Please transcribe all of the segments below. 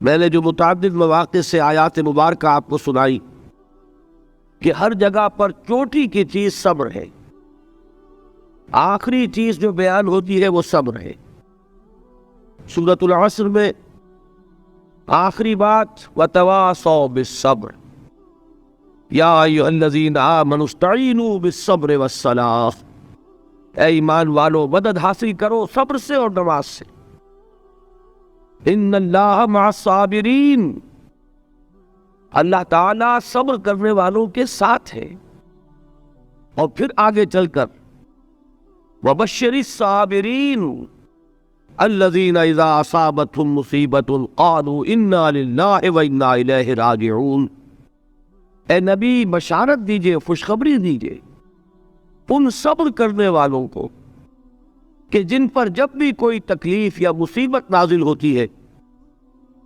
میں نے جو متعدد مواقع سے آیات مبارکہ آپ کو سنائی کہ ہر جگہ پر چوٹی کی چیز صبر ہے، آخری چیز جو بیان ہوتی ہے وہ صبر ہے۔ سورۃ العصر میں آخری بات وَتَوَاصَوْا بِالصَّبْرِ یا ایھا الذین آمنوا استعینوا بالصبر والصلاۃ، اے ایمان والو مدد حاصل کرو صبر سے اور نماز سے۔ ان اللہ مع الصابرین، اللہ تعالیٰ صبر کرنے والوں کے ساتھ ہے۔ اور پھر آگے چل کر وبشر الصابرین الذین اذا اصابتهم مصیبۃ قالوا انا للہ وانا الیہ راجعون، اے نبی بشارت دیجئے، خوشخبری دیجئے ان صبر کرنے والوں کو کہ جن پر جب بھی کوئی تکلیف یا مصیبت نازل ہوتی ہے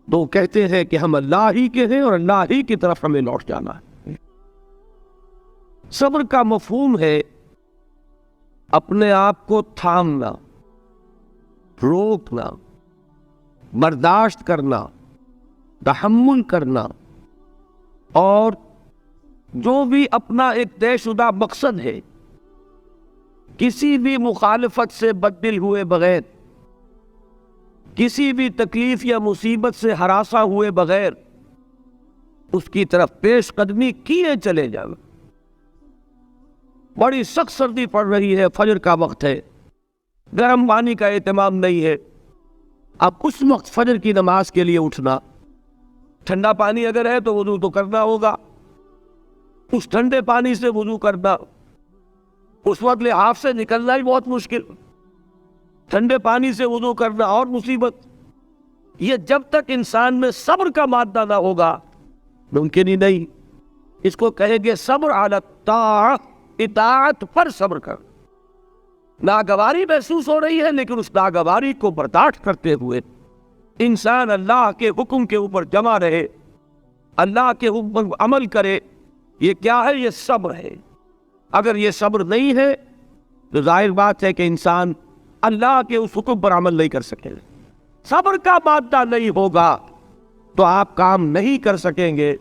تو وہ کہتے ہیں کہ ہم اللہ ہی کے ہیں اور اللہ ہی کی طرف ہمیں لوٹ جانا ہے۔ صبر کا مفہوم ہے اپنے آپ کو تھامنا، روکنا، برداشت کرنا، تحمل کرنا، اور جو بھی اپنا ایک طے شدہ مقصد ہے کسی بھی مخالفت سے بددل ہوئے بغیر، کسی بھی تکلیف یا مصیبت سے ہراساں ہوئے بغیر اس کی طرف پیش قدمی کیے چلے جاؤ۔ بڑی سخت سردی پڑ رہی ہے، فجر کا وقت ہے، گرم پانی کا اہتمام نہیں ہے، اب اس وقت فجر کی نماز کے لیے اٹھنا، ٹھنڈا پانی اگر ہے تو وضو تو کرنا ہوگا، اس ٹھنڈے پانی سے وضو کرنا، اس وقت لحاف سے نکلنا ہی بہت مشکل، ٹھنڈے پانی سے وضو کرنا اور مصیبت۔ یہ جب تک انسان میں صبر کا مادہ نہ ہوگا ممکن ہی نہیں۔ اس کو کہیں گے صبر علی الطاعہ، اطاعت پر صبر کر۔ ناگواری محسوس ہو رہی ہے لیکن اس ناگواری کو برداشت کرتے ہوئے انسان اللہ کے حکم کے اوپر جمع رہے، اللہ کے حکم پر عمل کرے۔ یہ کیا ہے؟ یہ صبر ہے۔ اگر یہ صبر نہیں ہے تو ظاہر بات ہے کہ انسان اللہ کے اس حکم پر عمل نہیں کر سکے۔ صبر کا مادہ نہیں ہوگا تو آپ کام نہیں کر سکیں گے۔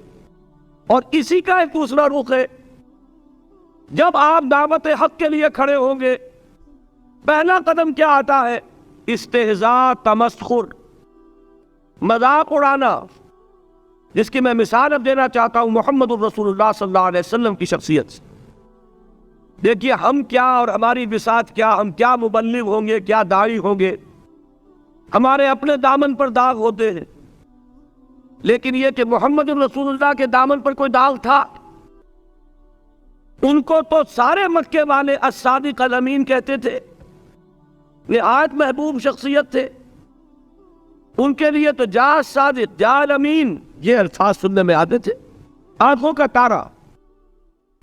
اور اسی کا ایک دوسرا رخ ہے، جب آپ دعوت حق کے لیے کھڑے ہوں گے پہلا قدم کیا آتا ہے؟ استہزاء، تمسخر، مذاق اڑانا، جس کی میں مثال اب دینا چاہتا ہوں محمد الرسول اللہ صلی اللہ علیہ وسلم کی شخصیت سے۔ دیکھیے ہم کیا اور ہماری بساط کیا، ہم کیا مبلغ ہوں گے، کیا داعی ہوں گے، ہمارے اپنے دامن پر داغ ہوتے ہیں، لیکن یہ کہ محمد الرسول اللہ کے دامن پر کوئی داغ تھا؟ ان کو تو سارے مکے والے الصادق الامین کہتے تھے، نہایت محبوب شخصیت تھے، ان کے لیے تو جا صادق، جا الامین، یہ الفاظ سننے میں آتے تھے، آنکھوں کا تارا۔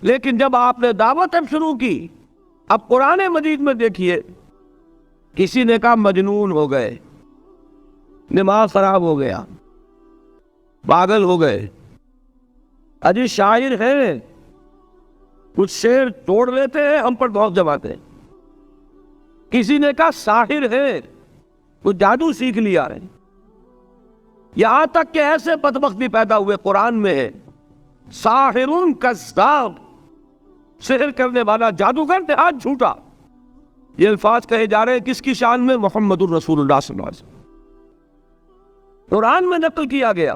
لیکن جب آپ نے دعوت اب شروع کی، اب قرآن مجید میں دیکھیے کسی نے کہا مجنون ہو گئے، دماغ خراب ہو گیا، پاگل ہو گئے، اجی شاعر ہیں، کچھ شعر توڑ لیتے ہیں، ہم پر بہت جماتے ہیں۔ کسی نے کہا ساحر ہے، کچھ جادو سیکھ لیا ہے۔ یہاں تک کہ ایسے بدبخت بھی پیدا ہوئے، قرآن میں ہے ساحر کذاب، سحر کرنے والا، جادوگر نہایت جھوٹا۔ یہ الفاظ کہے جا رہے ہیں کس کی شان میں؟ محمد الرسول اللہ صلی اللہ علیہ وسلم۔ قرآن میں نقل کیا گیا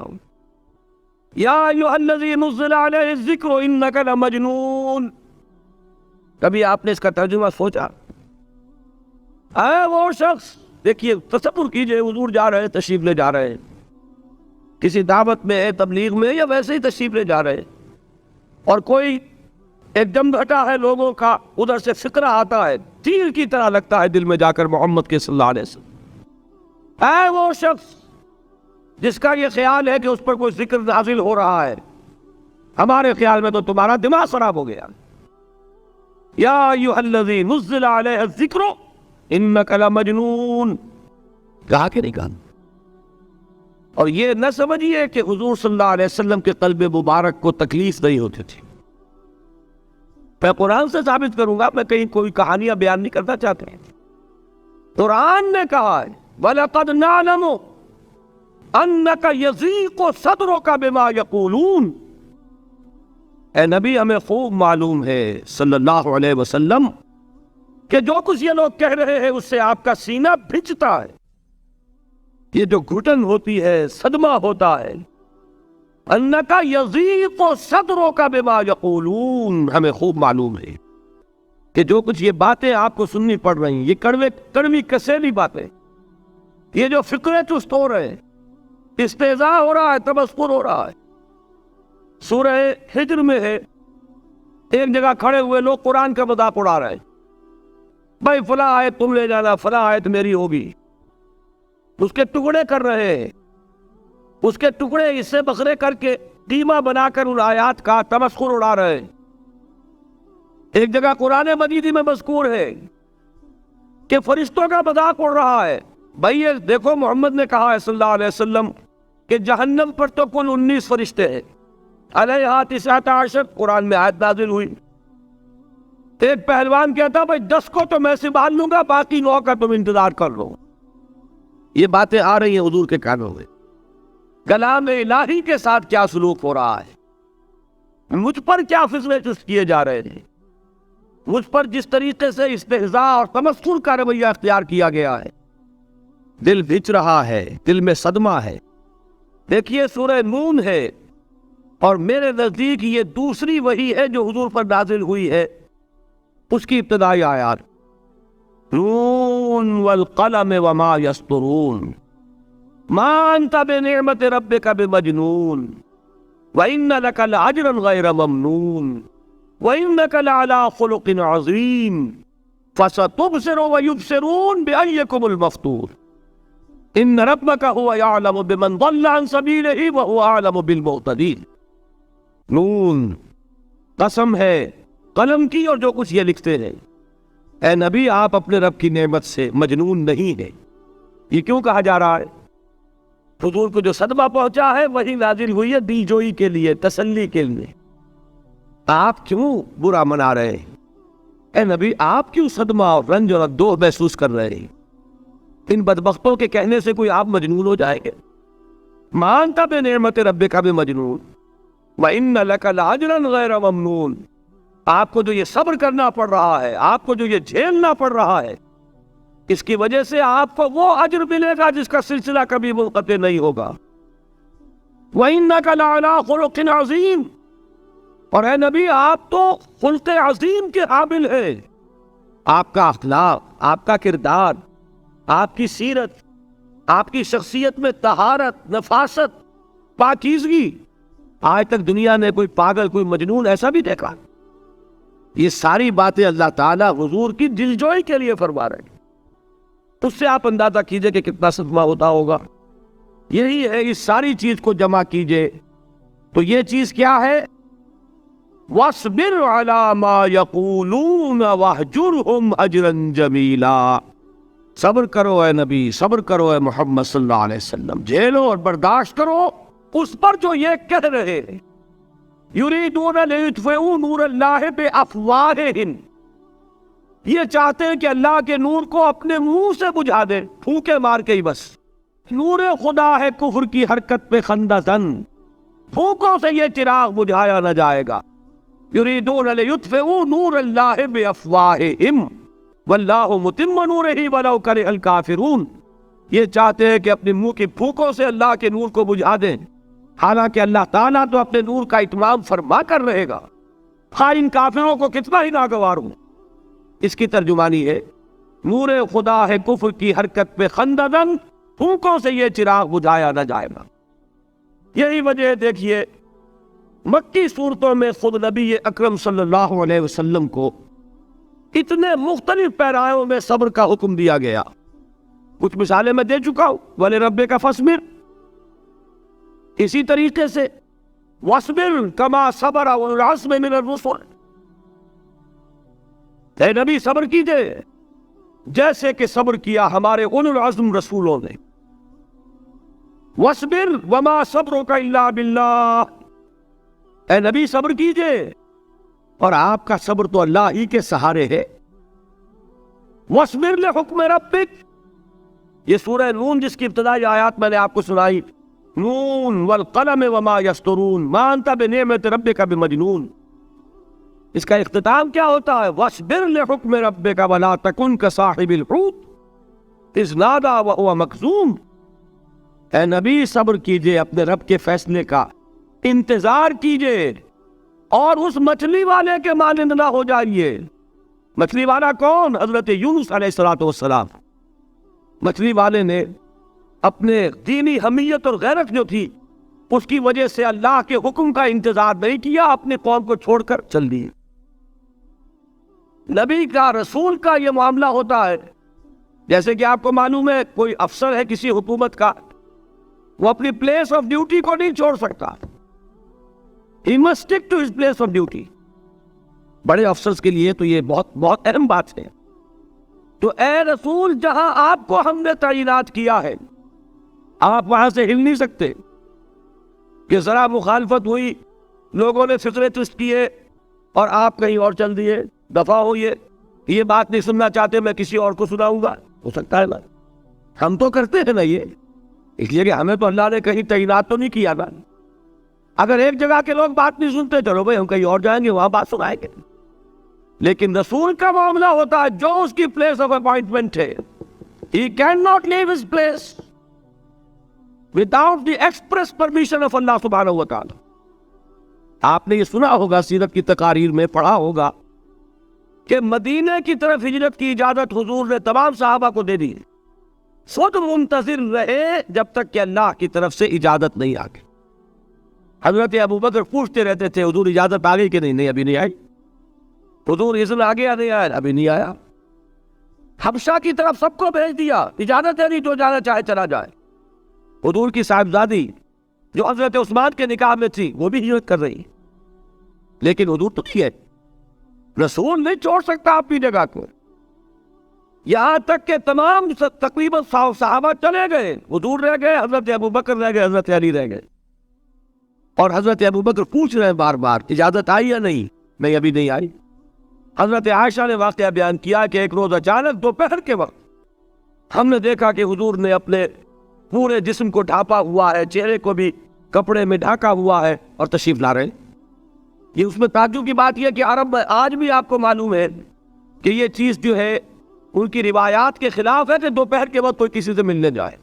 یا ایھا الذی نزل علیہ الذکر انک لمجنون۔ کبھی آپ نے اس کا ترجمہ سوچا؟ اے وہ شخص، دیکھیے تصور کیجئے حضور جا رہے ہیں، تشریف لے جا رہے ہیں، کسی دعوت میں ہے، تبلیغ میں، یا ویسے ہی تشریف لے جا رہے ہیں، اور کوئی ایک دم گھٹا ہے لوگوں کا، ادھر سے فکرہ آتا ہے، تیر کی طرح لگتا ہے دل میں جا کر محمد کے صلی اللہ علیہ وسلم۔ اے وہ شخص جس کا یہ خیال ہے کہ اس پر کوئی ذکر نازل ہو رہا ہے، ہمارے خیال میں تو تمہارا دماغ خراب ہو گیا۔ یا ایھا الذی نزل علیہ الذکر انک لمجنون، کہا کہ نہیں کہا؟ اور یہ نہ سمجھیے کہ حضور صلی اللہ علیہ وسلم کے قلب مبارک کو تکلیف نہیں ہوتی تھی۔ میں قرآن سے ثابت کروں گا، میں کہیں کوئی کہانیاں بیان نہیں کرنا چاہتے ہیں۔ قرآن نے کہا ہے وَلَقَدْ نَعْلَمُ انک یضیق صدرک بما یقولون، اے نبی ہمیں خوب معلوم ہے صلی اللہ علیہ وسلم کہ جو کچھ یہ لوگ کہہ رہے ہیں اس سے آپ کا سینہ بھجتا ہے، یہ جو گھٹن ہوتی ہے، صدمہ ہوتا ہے۔ انک یضیق صدرک بما یقولون، ہمیں خوب معلوم ہے کہ جو کچھ یہ باتیں آپ کو سننی پڑ رہی ہیں، یہ کڑوی کسیلی باتیں، یہ جو فکرے چست ہو رہے ہیں، استہزاء ہو رہا ہے، تمسخر ہو رہا ہے۔ سورہ ہجر میں ہے، ایک جگہ کھڑے ہوئے لوگ قرآن کا مذاق اڑا رہے ہیں، بھائی فلاں آیت تم لے جانا، فلاں آیت میری ہوگی، اس کے ٹکڑے کر رہے ہیں، اس کے ٹکڑے حصے بکھرے کر کے قیمہ بنا کر ان آیات کا تمسخر اڑا رہے ہیں۔ ایک جگہ قرآن مجید میں مذکور ہے کہ فرشتوں کا مذاق اڑ رہا ہے، بھائی یہ دیکھو محمد نے کہا ہے صلی اللہ علیہ وسلم کہ جہنم پر تو کل 19 فرشتے ہیں، علیہا 19 قرآن میں آیت نازل ہوئی۔ ایک پہلوان کہتا بھائی 10 کو تو میں سنبھال لوں گا، باقی 9 کا تم انتظار کر لو۔ یہ باتیں آ رہی ہیں حضور کے کانوں میں، کلام الہی کے ساتھ کیا سلوک ہو رہا ہے، مجھ پر کیا فضلے چست کیے جا رہے ہیں، مجھ پر جس طریقے سے استہزاء اور تمسخر کا رویہ اختیار کیا گیا ہے، دل بھج رہا ہے، دل میں صدمہ ہے۔ دیکھیے سورہ نون ہے، اور میرے نزدیک یہ دوسری وحی ہے جو حضور پر نازل ہوئی ہے، اس کی ابتدائی آیات، نون والقلم وما یسطرون ما انت بنعمت ربک بمجنون وَإِنَّ لَكَ لَأَجْرًا غَيْرَ مَمْنُونٍ وَإِنَّكَ لَعَلَىٰ خُلُقٍ عَظِيمٍ فَسَتُبْصِرُ وَيُبْصِرُونَ بِأَيِّكُمُ الْمَفْتُونُ إِنَّ رَبَّكَ هُوَ يَعْلَمُ بِمَنْ ضَلَّ عَنْ سَبِيلِهِ وَهُوَ أَعْلَمُ بِالْمُهْتَدِينَ۔ نون، قسم ہے قلم کی اور جو کچھ یہ لکھتے ہیں۔ اے نبی آپ اپنے رب کی نعمت سے مجنون نہیں ہیں۔ یہ کیوں کہا جا رہا ہے؟ حضور کو جو صدمہ پہنچا ہے وہی نازل ہوئی ہے دل جوئی کے لیے، تسلی کے لیے۔ آپ کیوں برا منا رہے ہیں؟ اے نبی آپ کیوں صدمہ اور رنج اور اندوہ محسوس کر رہے ہیں؟ ان بدبختوں کے کہنے سے کوئی آپ مجنون ہو جائیں گے؟ مَا أَنْتَ بِنِعْمَتِ رَبِّكَ بِمَجْنُونٍ وَإِنَّ لَكَ لَأَجْرًا غَيْرَ مَمْنُونٍ۔ آپ کو جو یہ صبر کرنا پڑ رہا ہے، آپ کو جو یہ جھیلنا پڑ رہا ہے، اس کی وجہ سے آپ کو وہ اجر ملے گا جس کا سلسلہ کبھی منقطع نہیں ہوگا۔ وَإِنَّكَ لَعَلَىٰ خُلُقٍ عَظِيمٍ، اور اے نبی آپ تو خلق عظیم کے حامل ہیں۔ آپ کا اخلاق، آپ کا کردار، آپ کی سیرت، آپ کی شخصیت میں طہارت، نفاست، پاکیزگی، آج تک دنیا نے کوئی پاگل، کوئی مجنون ایسا بھی دیکھا؟ یہ ساری باتیں اللہ تعالیٰ حضور کی دلجوئی کے لیے فرما رہے ہیں۔ اس سے آپ اندازہ کیجئے کہ کتنا صدمہ ہوتا ہوگا۔ یہی ہے، اس ساری چیز کو جمع کیجئے تو یہ چیز کیا ہے؟ وَاصْبِرْ عَلَىٰ مَا يَقُولُونَ وَاهْجُرْهُمْ حَجْرًا جَمِيلًا۔ صبر کرو اے نبی، صبر کرو اے محمد صلی اللہ علیہ وسلم، جھیلو اور برداشت کرو اس پر جو یہ کہہ رہے ہیں۔ یریدون لیطفئوا نور اللہ بافواہہم، یہ چاہتے ہیں کہ اللہ کے نور کو اپنے منہ سے بجھا دیں، پھونکے مار کے ہی بس۔ نور خدا ہے کفر کی حرکت پہ خندہ زن، پھونکوں سے یہ چراغ بجھایا نہ جائے گا۔ یریدون لیطفئوا نور اللہ بافواہہم واللہ متم نورہ ولو کرہ الکافرون، یہ چاہتے ہیں کہ اپنے منہ کی پھونکوں سے اللہ کے نور کو بجھا دیں، حالانکہ اللہ تعالیٰ تو اپنے نور کا اتمام فرما کر رہے گا، خواہ ان کافروں کو کتنا ہی ناگوار ہوں۔ اس کی ترجمانی ہے، نور خدا ہے کفر کی حرکت پہ خنددن، پھونکوں سے یہ چراغ بجھایا نہ جائے گا۔ یہی وجہ ہے، دیکھیے مکی صورتوں میں خود نبی اکرم صلی اللہ علیہ وسلم کو اتنے مختلف پیرایوں میں صبر کا حکم دیا گیا۔ کچھ مثالیں میں دے چکا ہوں، وَلِرَبِّكَ فَاصْبِرْ، اسی طریقے سے وَاصْبِرْ كَمَا صَبَرَ أُولُو الْعَزْمِ مِنَ الرُّسُلِ، اے نبی صبر کیجئے جیسے کہ صبر کیا ہمارے اولو العزم رسولوں نے۔ وَاصْبِرْ وَمَا صَبْرُكَ إِلَّا بِاللَّهِ، اے نبی صبر کیجئے اور آپ کا صبر تو اللہ ہی کے سہارے ہے۔ وَاصْبِرْ لِحُكْمِ رَبِّكَ، یہ سورہ نون جس کی ابتدائی آیات میں نے آپ کو سنائی، نون والقلم وما یسطرون ما انت بنعمت ربک بمجنون. اس کا اختتام کیا ہوتا ہے؟ وَاصْبِرْ لِحُکْمِ رَبِّكَ وَلَا تَكُنْ كَصَاحِبِ الْحُوتِ اذ نَادَىٰ وَهُوَ مَكْظُومٌ. اے نبی صبر کیجئے اپنے رب کے فیصلے کا، انتظار کیجئے اور اس مچھلی والے کے مانند نہ ہو جائیے. مچھلی والا کون؟ حضرت یونس علیہ السلام. مچھلی والے نے اپنے دینی حمیت اور غیرت جو تھی اس کی وجہ سے اللہ کے حکم کا انتظار نہیں کیا، اپنی قوم کو چھوڑ کر چل دیے. نبی کا، رسول کا یہ معاملہ ہوتا ہے. جیسے کہ آپ کو معلوم ہے کوئی افسر ہے کسی حکومت کا، وہ اپنی پلیس آف ڈیوٹی کو نہیں چھوڑ سکتا. He must stick to his place of duty. بڑے افسرز کے لیے تو یہ بہت بہت اہم بات ہے. تو اے رسول، جہاں آپ کو ہم نے تعینات کیا ہے آپ وہاں سے ہل نہیں سکتے. کہ ذرا مخالفت ہوئی، لوگوں نے فطرے تست کیے اور آپ کہیں اور چل دیے، دفع ہوئیے، یہ بات نہیں سننا چاہتے، میں کسی اور کو سناؤں گا. ہو سکتا ہے نا، ہم تو کرتے ہیں نا یہ، اس لیے کہ ہمیں تو اللہ نے کہیں تعینات تو نہیں کیا نا. اگر ایک جگہ کے لوگ بات نہیں سنتے، چلو بھائی ہم کہیں اور جائیں گے، وہاں بات سنائیں گے. لیکن رسول کا معاملہ ہوتا ہے جو اس کی پلیس آف اپوائنٹمنٹ ہے، he cannot leave his place without the express permission of اللہ سبحانہ و تعالی. آپ نے یہ سنا ہوگا، سیرت کی تقاریر میں پڑھا ہوگا کہ مدینہ کی طرف ہجرت کی اجازت حضور نے تمام صحابہ کو دے دی. خود منتظر رہے جب تک کہ اللہ کی طرف سے اجازت نہیں آ گئی. حضرت ابوبکر پوچھتے رہتے تھے حضور اجازت آ گئی کہ نہیں؟ نہیں ابھی نہیں آئی. حضور اذن آ گیا؟ نہیں آیا. ابھی نہیں آیا. حبشہ کی طرف سب کو بھیج دیا، اجازت ہے نہیں، جو جانا چاہے چلا جائے. حضور کی صاحبزادی جو حضرت عثمان کے نکاح میں تھی وہ بھی ہجرت کر رہی، لیکن حضور تو نہیں ہے. رسول نہیں چھوڑ سکتا اپنی جگہ کو. یہاں تک کہ تمام تقریباً صحابہ چلے گئے، حضور رہ گئے، حضرت ابوبکر رہ گئے، حضرت علی رہ گئے. اور حضرت ابوبکر پوچھ رہے ہیں بار بار اجازت آئی یا نہیں؟ نہیں ابھی نہیں آئی. حضرت عائشہ نے واقعہ بیان کیا کہ ایک روز اچانک دوپہر کے وقت ہم نے دیکھا کہ حضور نے اپنے پورے جسم کو ڈھانپا ہوا ہے، چہرے کو بھی کپڑے میں ڈھانکا ہوا ہے اور تشریف لا رہے ہیں. یہ اس میں تعجب کی بات یہ کہ عرب میں آج بھی آپ کو معلوم ہے کہ یہ چیز جو ہے ان کی روایات کے خلاف ہے کہ دوپہر کے وقت کوئی کسی سے ملنے جائے.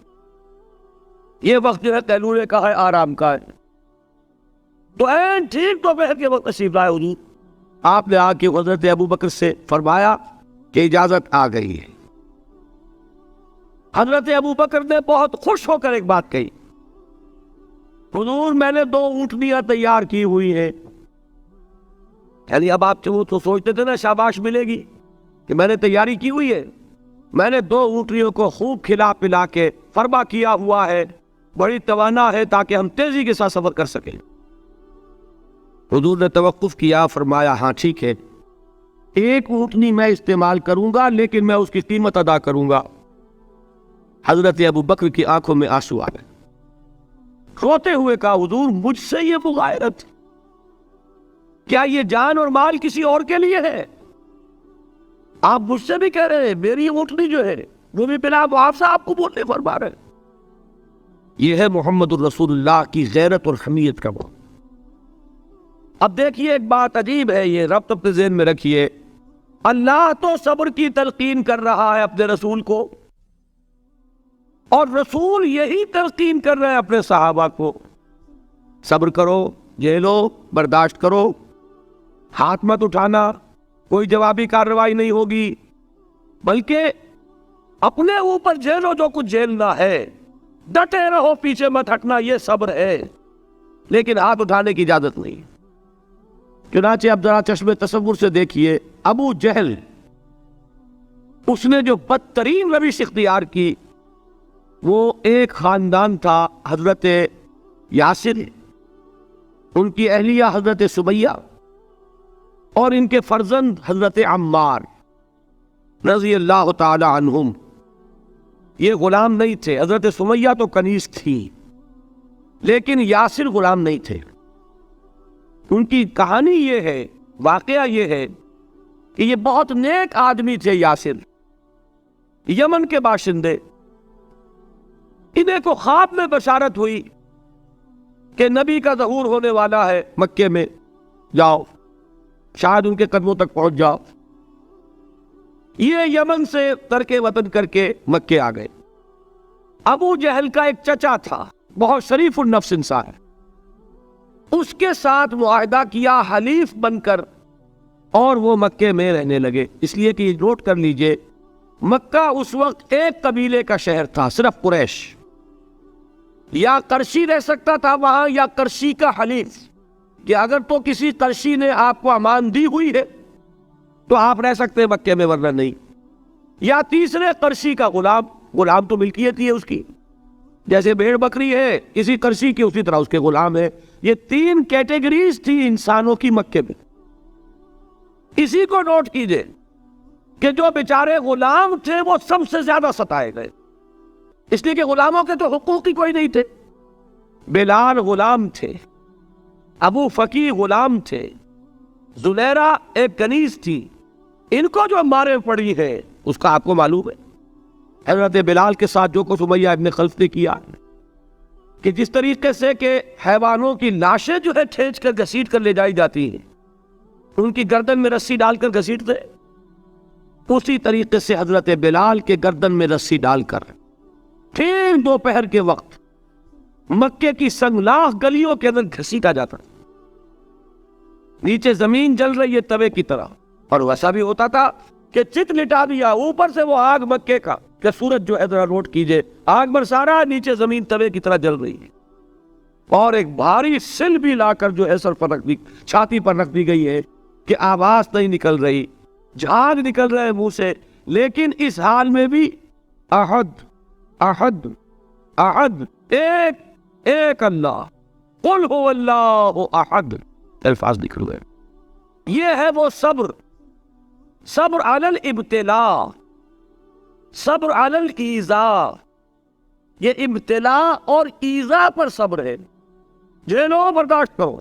یہ وقت جو ہے قیلولے کا ہے، آرام کا ہے. تو این ٹھیک دوپہر کے وقت تشریف لائے حضور. آپ نے آ کے حضرت ابوبکر سے فرمایا کہ اجازت آ گئی ہے. حضرت ابوبکر نے بہت خوش ہو کر ایک بات کہی، حضور میں نے 2 اونٹنیاں تیار کی ہوئی ہیں. یعنی اب آپ تو سوچتے تھے نا شاباش ملے گی کہ میں نے تیاری کی ہوئی ہے. میں نے 2 اونٹنیوں کو خوب کھلا پلا کے فرما کیا ہوا ہے، بڑی توانا ہے تاکہ ہم تیزی کے ساتھ سفر کر سکیں. حضور نے توقف کیا، فرمایا ہاں ٹھیک ہے، 1 اونٹنی میں استعمال کروں گا لیکن میں اس کی قیمت ادا کروں گا. حضرت ابوبکر کی آنکھوں میں آنسو آ گئے. روتے ہوئے کہا حضور مجھ سے یہ مغایرت، کیا یہ جان اور مال کسی اور کے لیے ہے؟ آپ مجھ سے بھی کہہ رہے ہیں میری اونٹنی جو ہے وہ بھی بلا معاوضہ آپ کو بولنے فرما رہے ہیں. یہ ہے محمد الرسول اللہ کی غیرت اور حمیت کا وہ. اب دیکھیے ایک بات عجیب ہے، یہ ربط اپنے ذہن میں رکھیے. اللہ تو صبر کی تلقین کر رہا ہے اپنے رسول کو، اور رسول یہی تلقین کر رہے ہیں اپنے صحابہ کو. صبر کرو، جھیلو، برداشت کرو، ہاتھ مت اٹھانا، کوئی جوابی کارروائی نہیں ہوگی، بلکہ اپنے اوپر جھیلو جو کچھ جھیلنا ہے، ڈٹے رہو، پیچھے مت ہٹنا، یہ صبر ہے. لیکن ہاتھ اٹھانے کی اجازت نہیں. چنانچہ اب ذرا چشم تصور سے دیکھیے، ابو جہل اس نے جو بدترین روش اختیار کی، وہ ایک خاندان تھا حضرت یاسر، ان کی اہلیہ حضرت سمیہ اور ان کے فرزند حضرت عمار رضی اللہ تعالی عنہم. یہ غلام نہیں تھے. حضرت سمیہ تو کنیز تھی لیکن یاسر غلام نہیں تھے. ان کی کہانی یہ ہے، واقعہ یہ ہے کہ یہ بہت نیک آدمی تھے. یاسر یمن کے باشندے، انہیں کو خواب میں بشارت ہوئی کہ نبی کا ظہور ہونے والا ہے مکے میں، جاؤ شاید ان کے قدموں تک پہنچ جاؤ۔ یہ یمن سے ترک وطن کر کے مکے آ گئے۔ ابو جہل کا ایک چچا تھا، بہت شریف النفس انسان ہے، اس کے ساتھ معاہدہ کیا حلیف بن کر، اور وہ مکے میں رہنے لگے۔ اس لیے کہ نوٹ کر لیجئے، مکہ اس وقت ایک قبیلے کا شہر تھا، صرف قریش۔ یا قرشی رہ سکتا تھا وہاں، یا قرشی کا حلیف، کہ اگر تو کسی قرشی نے آپ کو امان دی ہوئی ہے تو آپ رہ سکتے ہیں مکے میں، ورنہ نہیں۔ یا تیسرے قرشی کا غلام، غلام تو ملکیت ہی ہے اس کی، جیسے بھیڑ بکری ہے کسی قرشی کی، اسی طرح اس کے غلام ہے۔ یہ تین کیٹیگریز تھی انسانوں کی مکے میں۔ اسی کو نوٹ کیجئے کہ جو بیچارے غلام تھے وہ سب سے زیادہ ستائے گئے، اس لیے کہ غلاموں کے تو حقوق ہی کوئی نہیں تھے۔ بلال غلام تھے، ابو فقی غلام تھے، زلیرہ ایک کنیز تھی، ان کو جو مارے پڑی ہے اس کا آپ کو معلوم ہے۔ حضرت بلال کے ساتھ جو کچھ امیہ ابن خلف نے کیا، کہ جس طریقے سے کہ حیوانوں کی لاشیں جو ہے کھینچ کر گھسیٹ کر لے جائی جاتی ہیں، ان کی گردن میں رسی ڈال کر گھسیٹتے، اسی طریقے سے حضرت بلال کے گردن میں رسی ڈال کر ٹھیک دوپہر کے وقت مکے کی سنگلاخ گلیوں کے اندر گھسیٹا جاتا، نیچے زمین جل رہی ہے توے کی طرح، اور ویسا بھی ہوتا تھا کہ چت لٹا دیا، اوپر سے وہ آگ مکے کا، کہ سورج جو ہے ذرا نوٹ کیجئے، آگ برسا رہا ہے، نیچے زمین توے کی طرح جل رہی ہے، اور ایک بھاری سل بھی لا کر جو ہے سر پر رکھ دی، چھاتی پر رکھ دی گئی ہے، کہ آواز نہیں نکل رہی، جھاگ نکل رہے منہ سے، لیکن اس حال میں بھی احد احد احد، ایک ایک اللہ، قل هو اللہ احد، الفاظ نکل گئے۔ یہ ہے وہ صبر، صبر علی الابتلاء، صبر علی الایذاء، یہ ابتلاء اور ایذاء پر صبر ہے، جھیلو برداشت کرو،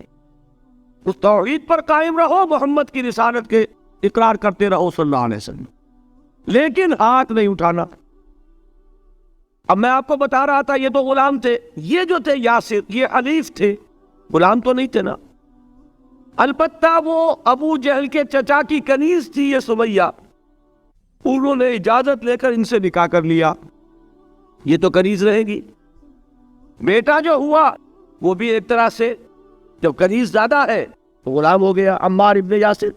اس توحید پر قائم رہو، محمد کی رسالت کے اقرار کرتے رہو صلی اللہ علیہ وسلم، لیکن ہاتھ نہیں اٹھانا۔ اب میں آپ کو بتا رہا تھا یہ تو غلام تھے، یہ جو تھے یاسر، یہ حلیف تھے، غلام تو نہیں تھے نا۔ البتہ وہ ابو جہل کے چچا کی کنیز تھی یہ سمیہ، انہوں نے اجازت لے کر ان سے نکاح کر لیا، یہ تو کنیز رہے گی۔ بیٹا جو ہوا وہ بھی ایک طرح سے، جب کنیز زیادہ ہے تو غلام ہو گیا، عمار ابن یاسر۔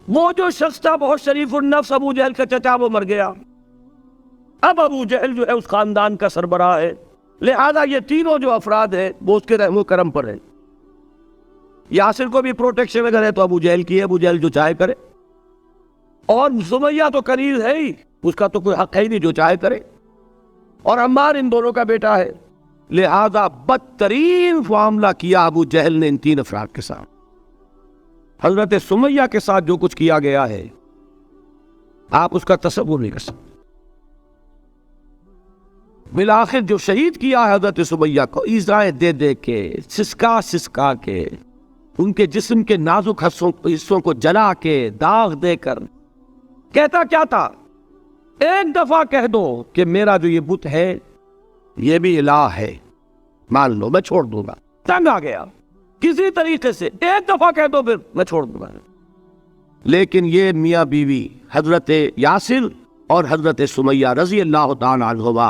وہ جو شخص تھا بہت شریف النفس ابو جہل کا چچا، وہ مر گیا، اب ابو جہل جو ہے اس خاندان کا سربراہ ہے، لہذا یہ تینوں جو افراد ہیں وہ اس کے رحم و کرم پر ہیں۔ یاسر کو بھی پروٹیکشن اگر ہے تو ابو جہل کی ہے، ابو جہل جو چاہے کرے، اور سمیہ تو کنیز ہے ہی، اس کا تو کوئی حق ہے ہی نہیں، جو چاہے کرے، اور عمار ان دونوں کا بیٹا ہے، لہذا بدترین معاملہ کیا ابو جہل نے ان تین افراد کے ساتھ۔ حضرت سمیہ کے ساتھ جو کچھ کیا گیا ہے آپ اس کا تصور نہیں کر سکتے۔ بالآخر جو شہید کیا ہے حضرت سمیہ کو، ایذائیں دے دے کے، سسکا سسکا کے، ان کے جسم کے نازک حصوں کو جلا کے، داغ دے کر، کہتا کیا تھا، ایک دفعہ کہہ دو کہ میرا جو یہ بت ہے یہ بھی الہ ہے، مان لو میں چھوڑ دوں گا۔ تنگ آ گیا، کسی طریقے سے ایک دفعہ کہہ دو پھر میں چھوڑ دوں گا۔ لیکن یہ میاں بیوی حضرت یاسر اور حضرت سمیہ رضی اللہ تعالی عنہما،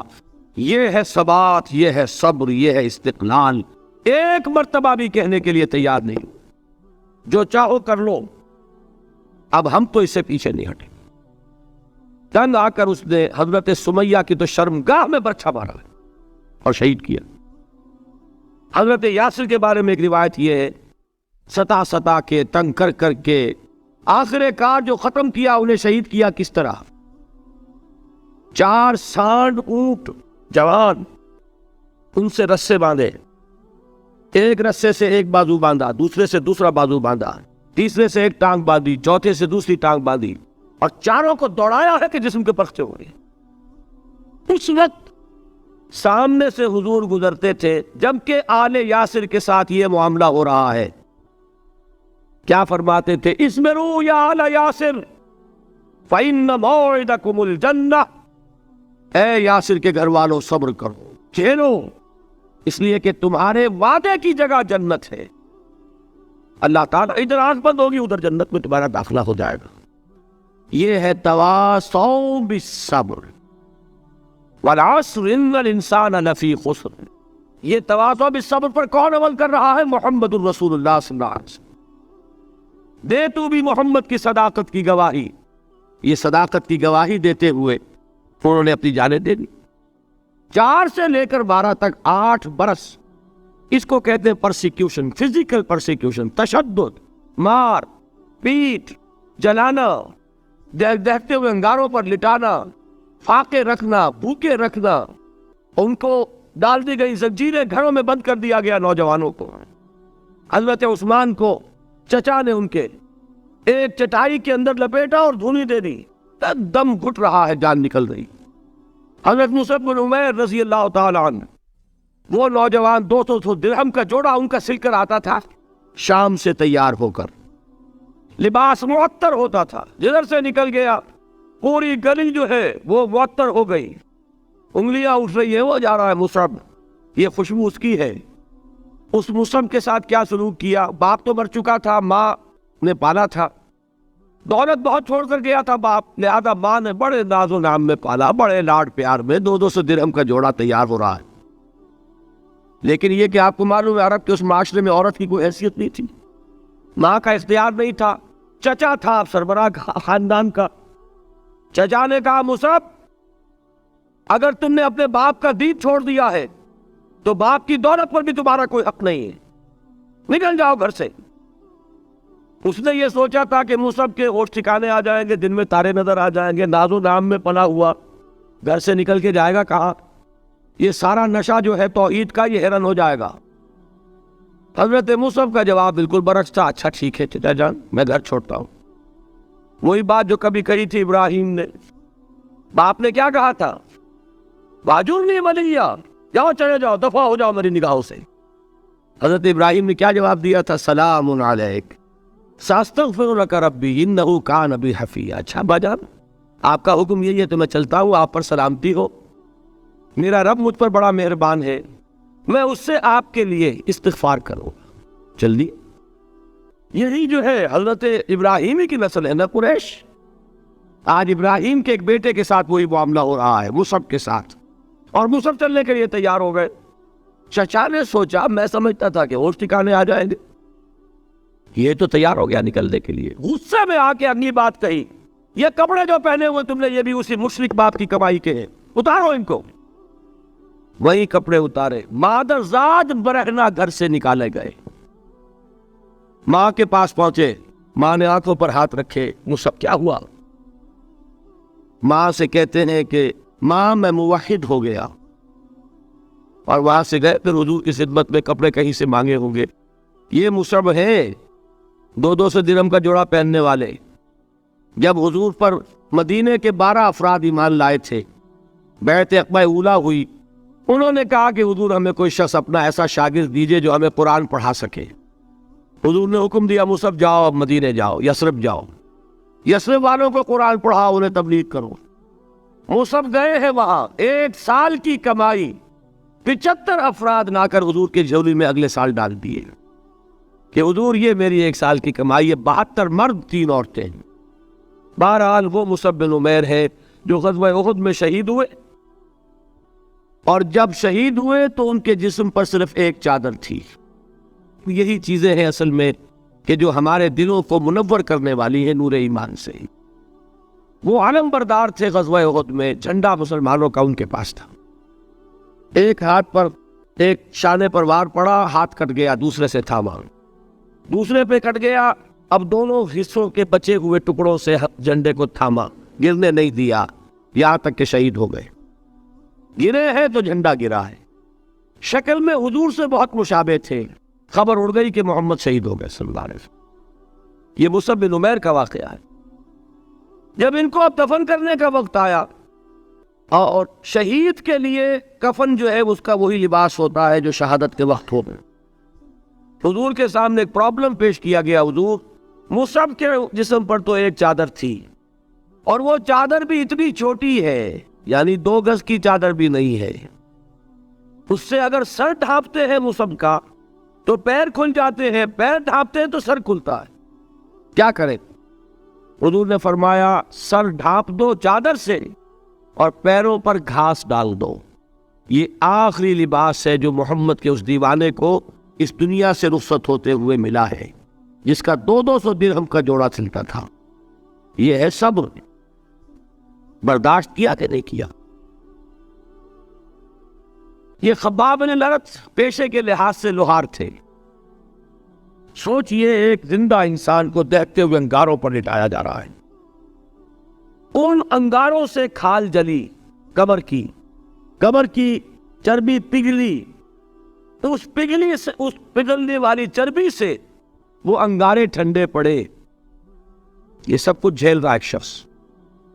یہ ہے ثبات، یہ ہے صبر، یہ ہے استقلال، ایک مرتبہ بھی کہنے کے لیے تیار نہیں، جو چاہو کر لو، اب ہم تو اس سے پیچھے نہیں ہٹے۔ تنگ آ کر اس نے حضرت سمیہ کی تو شرمگاہ میں برچھا مارا اور شہید کیا۔ حضرت یاسر کے بارے میں ایک روایت یہ ہے، ستا ستا کے، تنگ کر کر کے، آخر کار جو ختم کیا، انہیں شہید کیا کس طرح، 4 سانڈ اونٹ جوان، ان سے رسے باندھے، ایک رسے سے ایک بازو باندھا، دوسرے سے دوسرا بازو باندھا، تیسرے سے ایک ٹانگ باندھی، چوتھے سے دوسری ٹانگ باندھی، اور چاروں کو دوڑایا ہے کہ جسم کے پرخچے ہو گئے۔ اس وقت سامنے سے حضور گزرتے تھے جبکہ آل یاسر کے ساتھ یہ معاملہ ہو رہا ہے، کیا فرماتے تھے، اسمروا یا آل یاسر فإن موعدکم الجنہ، اے یاسر کے گھر والوں صبر کرو، کھیلو، اس لیے کہ تمہارے وعدے کی جگہ جنت ہے. اللہ تعالیٰ ادھر آنکھ بند ہوگی ادھر جنت میں تمہارا داخلہ ہو جائے گا. یہ ہے تواصوا بالصبر والعصر ان الانسان لفی خسر. یہ تواصوا بالصبر پر کون عمل کر رہا ہے؟ محمد الرسول اللہ صلی اللہ علیہ وسلم. دے تو بھی محمد کی صداقت کی گواہی. یہ صداقت کی گواہی دیتے ہوئے انہوں نے اپنی جانیں دے دی. 4 سے لے کر 12 تک 8 برس اس کو کہتے ہیں پرسیکیوشن، فزیکل پرسیکیوشن، تشدد، مار پیٹ، جلانا، دیکھتے ہوئے انگاروں پر لٹانا، فاقے رکھنا، بھوکے رکھنا. ان کو ڈال دی گئی زنجیریں، گھروں میں بند کر دیا گیا نوجوانوں کو. حضرت عثمان کو چچا نے ان کے ایک چٹائی کے اندر لپیٹا اور دھونی دے دی، دم گھٹ رہا ہے، جان نکل رہی. حضرت مصعب بن عمیر رضی اللہ تعالی عنہ، وہ نوجوان 200 درہم کا جوڑا ان کا سل کر آتا تھا شام سے تیار ہو کر، لباس معطر ہوتا تھا، جدھر سے نکل گیا پوری گلی جو ہے وہ معطر ہو گئی، انگلیاں اٹھ رہی ہے، وہ جا رہا ہے مصعب، یہ خوشبو اس کی ہے. اس مصعب کے ساتھ کیا سلوک کیا؟ باپ تو مر چکا تھا، ماں نے پالا تھا، دولت بہت چھوڑ کر گیا تھا باپ، لہذا ماں نے بڑے ناز و نام میں پالا، بڑے لاڈ پیار میں. 200 درہم کا جوڑا تیار ہو رہا ہے. لیکن یہ کہ آپ کو معلوم ہے عرب کے اس معاشرے میں عورت کی کوئی حیثیت نہیں تھی، ماں کا اختیار نہیں تھا. چچا تھا سربراہ خاندان کا. چچا نے کہا مصعب اگر تم نے اپنے باپ کا دین چھوڑ دیا ہے تو باپ کی دولت پر بھی تمہارا کوئی حق نہیں ہے، نکل جاؤ گھر سے. اس نے یہ سوچا تھا کہ مصعب کے ہوش ٹھکانے آ جائیں گے، دن میں تارے نظر آ جائیں گے، ناز و نام میں پلا ہوا گھر سے نکل کے جائے گا کہاں؟ یہ سارا نشہ جو ہے توحید کا یہ ہرن ہو جائے گا. حضرت مصعب کا جواب بالکل برعکس تھا. اچھا ٹھیک ہے چچا جان، میں گھر چھوڑتا ہوں. وہی بات جو کبھی کہی تھی ابراہیم نے. باپ نے کیا کہا تھا؟ واجرنی ملیہ، جاؤ چلے جاؤ، دفع ہو جاؤ میری نگاہوں سے. حضرت ابراہیم نے کیا جواب دیا تھا؟ سلام علیک ساستغفر لک ربی انہ کان بی حفیہ. اچھا باجان آپ کا حکم یہی ہے تو میں چلتا ہوں، آپ پر سلامتی ہو، میرا رب مجھ پر بڑا مہربان ہے، میں اس سے آپ کے لیے استغفار کروں. جلدی. یہی جو ہے حضرت ابراہیمی کی نسل ہے نا قریش. آج ابراہیم کے ایک بیٹے کے ساتھ وہی معاملہ ہو رہا ہے، مصعب کے ساتھ، اور مصعب چلنے کے لیے تیار ہو گئے. چچا نے سوچا، میں سمجھتا تھا کہ ہوش ٹھکانے آ جائیں گے، یہ تو تیار ہو گیا نکلنے کے لیے. غصے میں آ کے اگلی بات کہی، یہ کپڑے جو پہنے ہوئے تم نے یہ بھی اسی مشرک باپ کی کمائی کے ہیں، اتارو ان کو. وہی کپڑے اتارے، مادرزاد برہنہ گھر سے نکالے گئے. ماں کے پاس پہنچے، ماں نے آنکھوں پر ہاتھ رکھے. مصعب کیا ہوا؟ ماں سے کہتے ہیں کہ ماں میں موحد ہو گیا. اور وہاں سے گئے، پھر حضور کی خدمت میں کپڑے کہیں سے مانگے ہوں گے. یہ مصعب ہیں 200 درہم کا جوڑا پہننے والے. جب حضور پر مدینے کے 12 افراد ایمان لائے تھے، بیعت عقبہ اولیٰ ہوئی، انہوں نے کہا کہ حضور ہمیں کوئی شخص اپنا ایسا شاگرد دیجئے جو ہمیں قرآن پڑھا سکے. حضور نے حکم دیا مصعب جاؤ، اب مدینے جاؤ، یثرب جاؤ، یثرب والوں کو قرآن پڑھاؤ، انہیں تبلیغ کرو. مصعب گئے ہیں وہاں، 1 سال کی کمائی 75 افراد لا کر حضور کے جھولی میں اگلے سال ڈال دیے کہ حضور یہ میری 1 سال کی کمائی ہے. 72 مرد 3 عورتیں. بہرحال وہ مصعب بن عمیر ہے جو غزوہ احد میں شہید ہوئے، اور جب شہید ہوئے تو ان کے جسم پر صرف ایک چادر تھی. یہی چیزیں ہیں اصل میں کہ جو ہمارے دلوں کو منور کرنے والی ہیں نور ایمان سے. وہ علم بردار تھے غزوہ احد میں، جھنڈا مسلمانوں کا ان کے پاس تھا. ایک ہاتھ پر ایک شانے پر وار پڑا، ہاتھ کٹ گیا، دوسرے سے تھاما، دوسرے پہ کٹ گیا، اب دونوں حصوں کے بچے ہوئے ٹکڑوں سے جھنڈے کو تھاما، گرنے نہیں دیا، یہاں تک کہ شہید ہو گئے. گرے ہیں تو جھنڈا گرا ہے. شکل میں حضور سے بہت مشابہ تھے. خبر اڑ گئی کہ محمد شہید ہو گئے صلی اللہ علیہ وسلم. یہ مصعب بن عمیر کا واقعہ ہے. جب ان کو اب دفن کرنے کا وقت آیا، اور شہید کے لیے کفن جو ہے اس کا وہی لباس ہوتا ہے جو شہادت کے وقت ہو. حضور کے سامنے ایک پرابلم پیش کیا گیا. حضور مصعب کے جسم پر تو ایک چادر تھی، اور وہ چادر بھی اتنی چھوٹی ہے، یعنی 2 گز کی چادر بھی نہیں ہے. اس سے اگر سر ڈھانپتے ہیں موسم کا تو پیر کھل جاتے ہیں، پیر ڈھانپتے ہیں تو سر کھلتا ہے، کیا کریں؟ حضور نے فرمایا سر ڈھانپ دو چادر سے اور پیروں پر گھاس ڈال دو۔ یہ آخری لباس ہے جو محمد کے اس دیوانے کو اس دنیا سے رخصت ہوتے ہوئے ملا ہے، جس کا 200 درہم کا جوڑا چلتا تھا۔ یہ ہے صبر۔ برداشت کیا کہ نہیں کیا؟ یہ خباب بن الارت پیشے کے لحاظ سے لوہار تھے۔ سوچئے ایک زندہ انسان کو دہتے ہوئے انگاروں پر لٹایا جا رہا ہے، ان انگاروں سے کھال جلی، کمر کی چربی پگھلی، تو اس پگھلنے والی چربی سے وہ انگارے ٹھنڈے پڑے۔ یہ سب کچھ جھیل رہا ایک شخص۔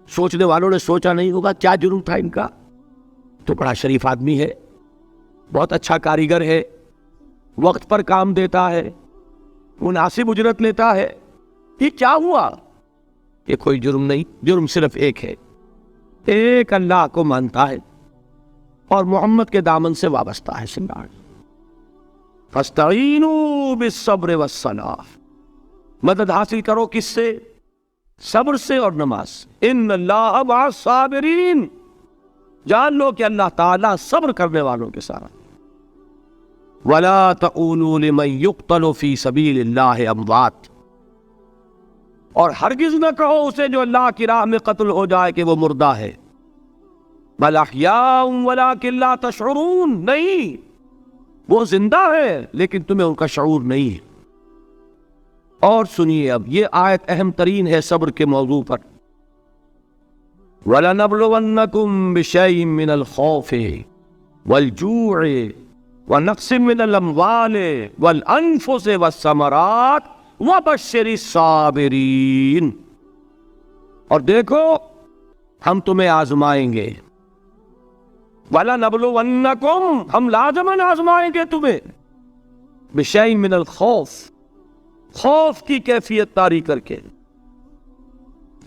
سوچنے والوں نے سوچا نہیں ہوگا کیا جرم تھا ان کا، تو بڑا شریف آدمی ہے، بہت اچھا کاریگر ہے، وقت پر کام دیتا ہے، مناسب اجرت لیتا ہے، یہ کیا ہوا؟ یہ کوئی جرم نہیں، جرم صرف ایک ہے، ایک اللہ کو مانتا ہے اور محمد کے دامن سے وابستہ ہے۔ سنگار فَاسْتَعِينُوا بِالصَّبْرِ وَالصَّلَاةِ، مدد حاصل کرو کس سے؟ صبر سے اور نماز سے۔ ان اللہ مع الصابرین، جان لو کہ اللہ تعالیٰ صبر کرنے والوں کے ساتھ۔ وَلَا تَقُولُوا لِمَن يُقْتَلُ فِي سَبِيلِ اللَّهِ أَمْوَاتٌ، اور ہرگز نہ کہو اسے جو اللہ کی راہ میں قتل ہو جائے کہ وہ مردہ ہے۔ بل احیاء ولکن لا تشعرون، نہیں، وہ زندہ ہے لیکن تمہیں ان کا شعور نہیں ہے۔ اور سنیے اب یہ آیت اہم ترین ہے صبر کے موضوع پر۔ وَلَنَبْلُوَنَّكُمْ بِشَيْءٍ مِّنَ الْخَوْفِ وَالْجُوعِ وَنَقْصٍ مِّنَ الْأَمْوَالِ وَالْأَنفُسِ وَالثَّمَرَاتِ وَبَشِّرِ الصَّابِرِينَ، اور دیکھو ہم تمہیں آزمائیں گے۔ وَلَنَبْلُوَنَّكُمْ، ہم لازماً آزمائیں گے تمہیں، بِشَيْءٍ مِّنَ الْخَوْفِ، خوف کی کیفیت طاری کر کے،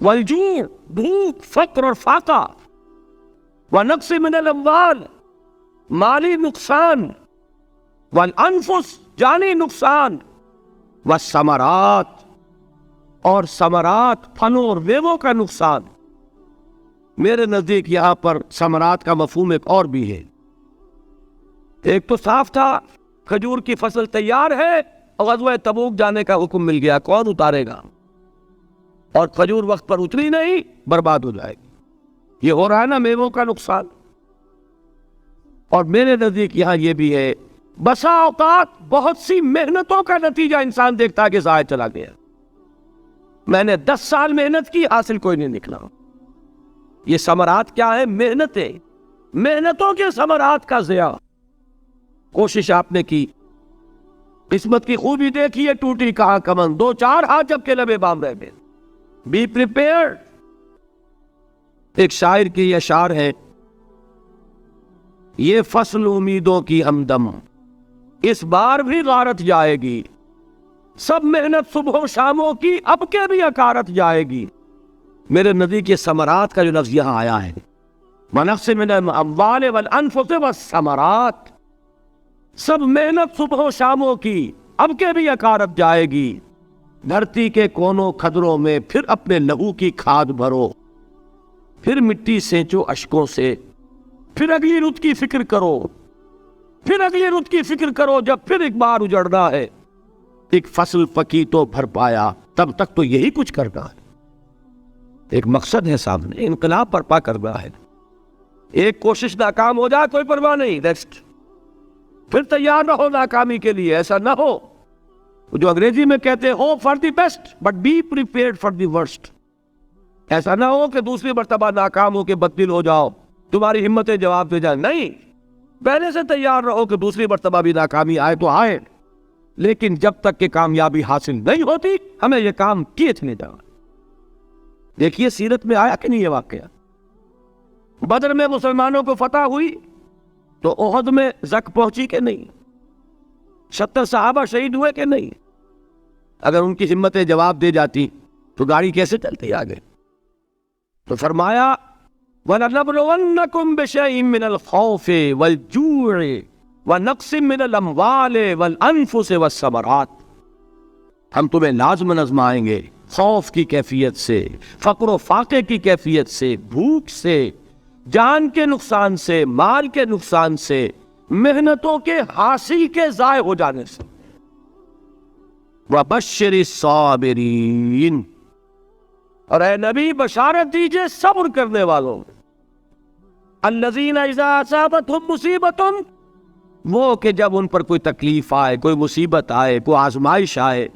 والجوع، بھوک، فقر اور فاقہ، ونقص من الاموال، مالی نقصان، والانفس، جانی نقصان، والثمرات، اور ثمرات، پھلوں اور میووں کا نقصان۔ میرے نزدیک یہاں پر ثمرات کا مفہوم ایک اور بھی ہے۔ ایک تو صاف تھا کھجور کی فصل تیار ہے اور غزوہ تبوک جانے کا حکم مل گیا، کون اتارے گا؟ اور کھجور وقت پر اتری نہیں، برباد ہو جائے گی۔ یہ ہو رہا ہے نا میووں کا نقصان۔ اور میرے نزدیک یہاں یہ بھی ہے، بسا اوقات بہت سی محنتوں کا نتیجہ انسان دیکھتا ہے کہ ضائع چلا گیا، میں نے 10 سال محنت کی، حاصل کوئی نہیں نکلا۔ یہ ثمرات کیا ہے؟ محنتیں، محنتوں کے ثمرات کا ضیاع۔ کوشش آپ نے کی، قسمت کی خوبی دیکھی ہے، ٹوٹی کہاں کمن، 2-4 ہاتھ جب کے لبے بام رہ گئے۔ Be prepared. ایک شاعر کی یہ اشعار ہے، یہ فصل امیدوں کی ہمدم اس بار بھی غارت جائے گی، سب محنت صبح و شاموں کی اب کے بھی اکارت جائے گی۔ میرے نزدیک یہ ثمرات کا جو لفظ یہاں آیا ہے، وَنَقْصٍ مِّنَ الْأَمْوَالِ وَالْأَنفُسِ وَالثَّمَرَاتِ، سب محنت صبح و شاموں کی اب کے بھی اکارت جائے گی۔ دھرتی کے کونوں کھدروں میں پھر اپنے لہو کی کھاد بھرو، پھر مٹی سینچو اشکوں سے، پھر اگلی رت کی فکر کرو، پھر اگلی رت کی فکر کرو، جب پھر ایک بار اجڑنا ہے۔ ایک فصل پکی تو بھر پایا، تب تک تو یہی کچھ کرنا ہے۔ ایک مقصد ہے سامنے، انقلاب برپا کرنا ہے۔ ایک کوشش ناکام ہو جائے کوئی پرواہ نہیں، نیکسٹ، پھر تیار نہ ہو ناکامی کے لیے۔ ایسا نہ ہو جو انگریزی میں کہتے ہیں hope for the best but be prepared for the worst. ایسا نہ ہو کہ دوسری مرتبہ ناکام ہو کے بددل ہو جاؤ، تمہاری ہمتیں جواب دے جائیں، نہیں، پہلے سے تیار رہو کہ دوسری مرتبہ بھی ناکامی آئے تو آئے، لیکن جب تک کہ کامیابی حاصل نہیں ہوتی ہمیں یہ کام کیے چلے جاؤ۔ دیکھیے سیرت میں آیا کہ نہیں یہ واقعہ؟ بدر میں مسلمانوں کو فتح ہوئی تو احد میں زک پہنچی کہ نہیں؟ 70 صحابہ شہید ہوئے کہ نہیں؟ اگر ان کی ہمتیں جواب دے جاتی تو گاڑی کیسے چلتی آگے؟ تو فرمایا وَلَنَبْلُوَنَّكُمْ بِشَيْءٍ مِّنَ الْخَوْفِ وَالْجُوعِ وَنَقْصٍ مِّنَ الْأَمْوَالِ وَالْأَنفُسِ وَالثَّمَرَاتِ، ہم تمہیں لازم آزمائیں گے خوف کی کیفیت سے، فقر و فاقے کی کیفیت سے، بھوک سے، جان کے نقصان سے، مال کے نقصان سے، محنتوں کے حاصل کے ضائع ہو جانے سے۔ وَبَشِّرِ الصَّابِرِينَ، اور اے نبی بشارت دیجئے صبر کرنے والوں، الَّذِينَ إِذَا أَصَابَتْهُمْ مُصِيبَةٌ، وہ کہ جب ان پر کوئی تکلیف آئے، کوئی مصیبت آئے، کوئی آزمائش آئے،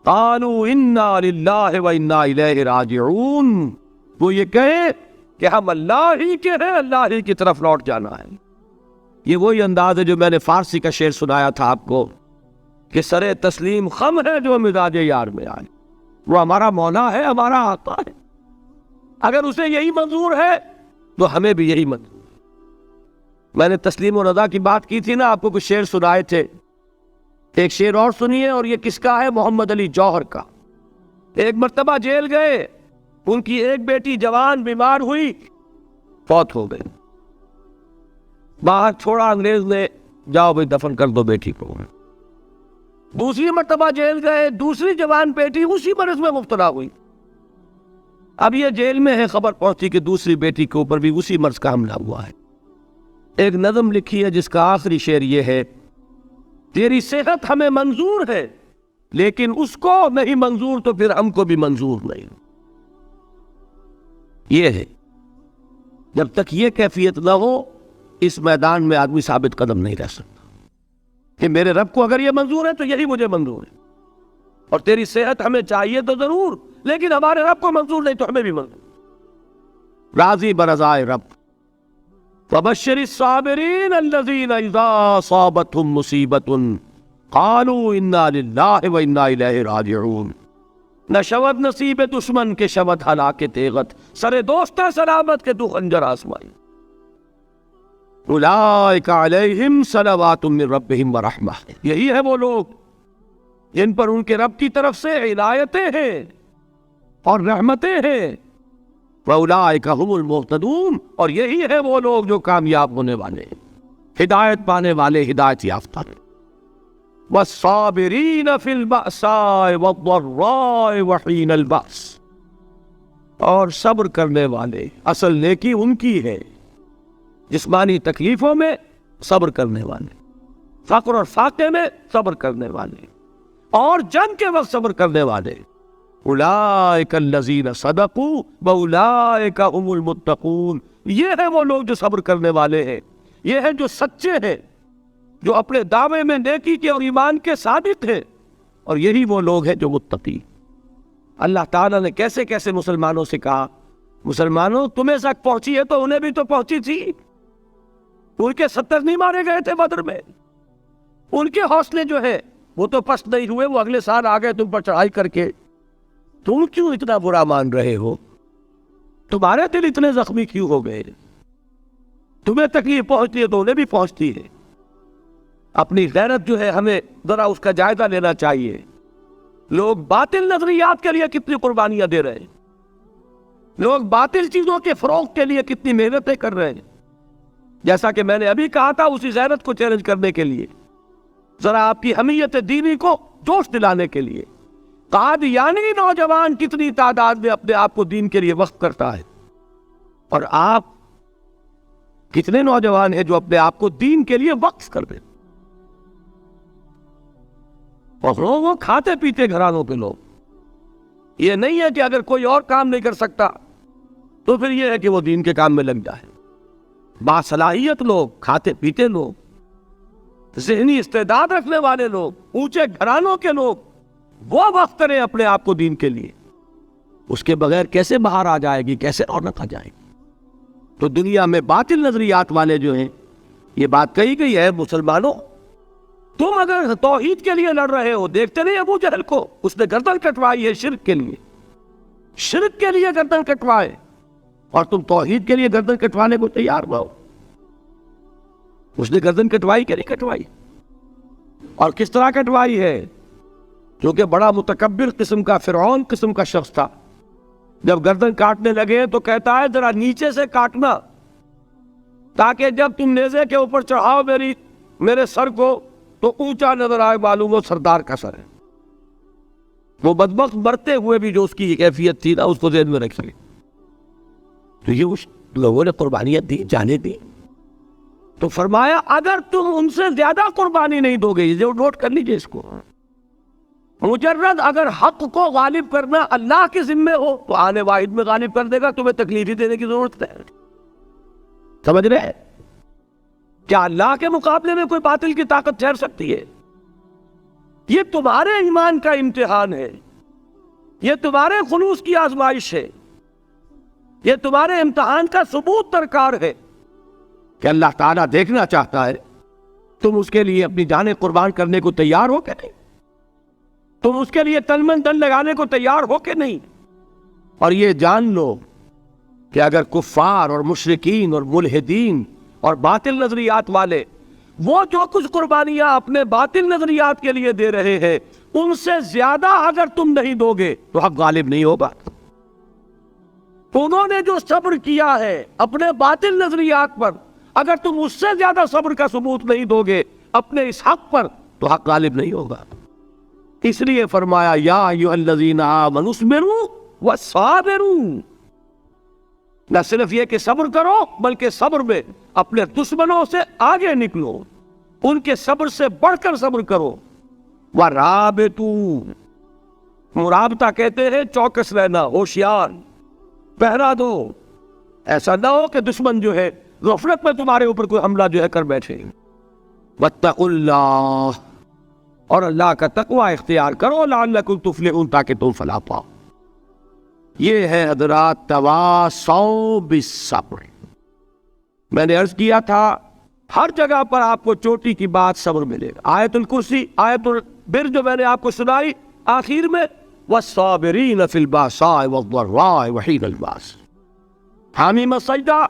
قالوا انا للہ وانا الیہ راجعون، وہ یہ کہے کہ ہم اللہ ہی کے ہیں، اللہ ہی کی طرف لوٹ جانا ہے۔ یہ وہی انداز ہے جو میں نے فارسی کا شعر سنایا تھا آپ کو کہ سر تسلیم خم ہے جو مزاج یار میں آئے، وہ ہمارا مولا ہے، ہمارا آقا ہے، اگر اسے یہی منظور ہے تو ہمیں بھی یہی منظور۔ میں نے تسلیم و رضا کی بات کی تھی نا، آپ کو کچھ شعر سنائے تھے، ایک شعر اور سنیے، اور یہ کس کا ہے؟ محمد علی جوہر کا۔ ایک مرتبہ جیل گئے، ان کی ایک بیٹی جوان بیمار ہوئی، فوت ہو گئی، باہر چھوڑا انگریز نے، جاؤ بھائی دفن کر دو بیٹی کو۔ دوسری مرتبہ جیل گئے، دوسری جوان بیٹی اسی مرض میں مبتلا ہوئی، اب یہ جیل میں ہے، خبر پہنچی کہ دوسری بیٹی کے اوپر بھی اسی مرض کا حملہ ہوا ہے۔ ایک نظم لکھی ہے جس کا آخری شعر یہ ہے، تیری صحت ہمیں منظور ہے لیکن اس کو نہیں منظور تو پھر ہم کو بھی منظور نہیں۔ یہ ہے، جب تک یہ کیفیت نہ ہو اس میدان میں آدمی ثابت قدم نہیں رہ سکتا کہ میرے رب کو اگر یہ منظور ہے تو یہی مجھے منظور ہے، اور تیری صحت ہمیں چاہیے تو ضرور، لیکن ہمارے رب کو منظور نہیں تو ہمیں بھی منظور۔ راضی برضائے رب۔ وَبَشِّرِ الصَّابِرِينَ الَّذِينَ إِذَا أَصَابَتْهُمْ مُصِيبَةٌ قَالُوا إِنَّا لِلَّهِ وَإِنَّا إِلَيْهِ راجعون۔ نہ شود نصیب دشمن کے شود ہلاک تیغت، سر دوست سلامت کے تو خنجر آسمائی۔ اولئک علیہم صلوات من ربہم ورحمہ، یہی ہے وہ لوگ جن پر ان کے رب کی طرف سے عنایتیں ہیں اور رحمتیں ہیں۔ وَأُولَئِكَ هُمُ الْمُهْتَدُونَ، اور یہی ہے وہ لوگ جو کامیاب ہونے والے، ہدایت پانے والے، ہدایت یافتہ۔ وَالصَّابِرِينَ فِي الْبَأْسَاءِ وَالضَّرَّاءِ وَحِينَ الْبَأْسِ، اور صبر کرنے والے، اصل نیکی ان کی ہے، جسمانی تکلیفوں میں صبر کرنے والے، فقر اور فاقے میں صبر کرنے والے، اور جنگ کے وقت صبر کرنے والے۔ اولئک الذین صدقوا واولئک هم المتقون، یہ ہے وہ لوگ جو صبر کرنے والے ہیں، یہ ہے جو سچے ہیں، جو اپنے دعوے میں نیکی کے اور ایمان کے صادق ہیں، اور یہی وہ لوگ ہیں جو متقی۔ اللہ تعالیٰ نے کیسے کیسے مسلمانوں سے کہا، مسلمانوں تمہیں تک پہنچی ہے تو انہیں بھی تو پہنچی تھی، ان کے 70 نہیں مارے گئے تھے بدر میں، ان کے حوصلے جو ہے وہ تو پست نہیں ہوئے، وہ اگلے سال آ گئے تم پر چڑھائی کر کے، تم کیوں اتنا برا مان رہے ہو؟ تمہارے دل اتنے زخمی کیوں ہو گئے؟ تمہیں تکلیف پہنچتی ہے تو انہیں بھی پہنچتی ہے۔ اپنی غیرت جو ہے ہمیں ذرا اس کا جائزہ لینا چاہیے۔ لوگ باطل نظریات کے لیے کتنی قربانیاں دے رہے ہیں، لوگ باطل چیزوں کے فروغ کے لیے کتنی محنتیں کر رہے ہیں۔ جیسا کہ میں نے ابھی کہا تھا، اسی غیرت کو چیلنج کرنے کے لیے، ذرا آپ کی حمیت دینی کو جوش دلانے کے لیے، قادیانی نوجوان کتنی تعداد میں اپنے آپ کو دین کے لیے وقف کرتا ہے، اور آپ کتنے نوجوان ہیں جو اپنے آپ کو دین کے لیے وقف کر دیں؟ اور وہ کھاتے پیتے گھرانوں کے لوگ، یہ نہیں ہے کہ اگر کوئی اور کام نہیں کر سکتا تو پھر یہ ہے کہ وہ دین کے کام میں لگ جائے۔ باصلاحیت لوگ، کھاتے پیتے لوگ، ذہنی استعداد رکھنے والے لوگ، اونچے گھرانوں کے لوگ، وہ وقف کریں اپنے آپ کو دین کے لیے، اس کے بغیر کیسے باہر آ جائے گی، کیسے رونق آ جائے گی؟ تو دنیا میں باطل نظریات والے جو ہیں، یہ بات کہی گئی ہے، مسلمانوں تم اگر توحید کے لیے لڑ رہے ہو، دیکھتے نہیں ابو جہل کو، اس نے گردن کٹوائی ہے شرک کے لیے، شرک کے لیے گردن کٹوائے، اور تم توحید کے لیے گردن کٹوانے کو تیار ہو۔ اس نے گردن کٹوائی کہ نہیں کٹوائی؟ اور کس طرح کٹوائی ہے؟ کیونکہ بڑا متکبر قسم کا، فرعون قسم کا شخص تھا، جب گردن کاٹنے لگے تو کہتا ہے ذرا نیچے سے کاٹنا، تاکہ جب تم نیزے کے اوپر چڑھاؤ میری میرے سر کو تو اونچا نظر آئے معلوم ہو سردار کا سر ہے. وہ بدبخت مرتے ہوئے بھی جو اس کی کیفیت تھی نا اس کو ذہن میں رکھیے. تو یہ اس لوگوں نے قربانیاں دی، جانے دی. تو فرمایا اگر تم ان سے زیادہ قربانی نہیں دو گے، یہ نوٹ کر لیجیے اس کو، مجرد اگر حق کو غالب کرنا اللہ کے ذمے ہو تو آنے واحد میں غالب کر دے گا، تمہیں تکلیف ہی دینے کی ضرورت ہے. سمجھ رہے ہیں؟ کیا اللہ کے مقابلے میں کوئی باطل کی طاقت ٹھہر سکتی ہے؟ یہ تمہارے ایمان کا امتحان ہے، یہ تمہارے خلوص کی آزمائش ہے، یہ تمہارے امتحان کا ثبوت درکار ہے کہ اللہ تعالیٰ دیکھنا چاہتا ہے تم اس کے لیے اپنی جانیں قربان کرنے کو تیار ہو کہ نہیں، تم اس کے لیے تن من دن لگانے کو تیار ہو کہ نہیں. اور یہ جان لو کہ اگر کفار اور مشرکین اور ملحدین اور باطل نظریات والے وہ جو کچھ قربانیاں اپنے باطل نظریات کے لیے دے رہے ہیں ان سے زیادہ اگر تم نہیں دو گے تو حق غالب نہیں ہوگا. انہوں نے جو صبر کیا ہے اپنے باطل نظریات پر، اگر تم اس سے زیادہ صبر کا ثبوت نہیں دو گے اپنے اس حق پر تو حق غالب نہیں ہوگا. اس لیے فرمایا یا ایھا الذین آمنوا اصبروا وصابروا، نہ صرف یہ کہ صبر کرو بلکہ صبر میں اپنے دشمنوں سے آگے نکلو، ان کے صبر سے بڑھ کر صبر کرو. وَرَابِطُوا، مرابطہ کہتے ہیں چوکس رہنا، ہوشیار، پہرا دو. ایسا نہ ہو کہ دشمن جو ہے غفلت میں تمہارے اوپر کوئی حملہ جو ہے کر بیٹھے. وَاتَّقُوا اللَّهَ، اور اللہ کا تقوی اختیار کرو، لعلکم تفلحون، تاکہ تم فلاح پاؤ. یہ ہے حضرات تواصوا بالصبر. میں نے عرض کیا تھا ہر جگہ پر آپ کو چوٹی کی بات صبر ملے گا. آیت الکرسی، آیت البر جو میں نے آپ کو سنائی آخر میں، والصابرین فی الباساء والضراء وحین الباس. حامیم سجدہ،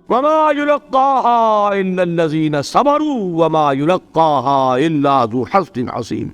وما یلقاها الا الذین صبروا وما یلقاها الا ذو حظ عظیم.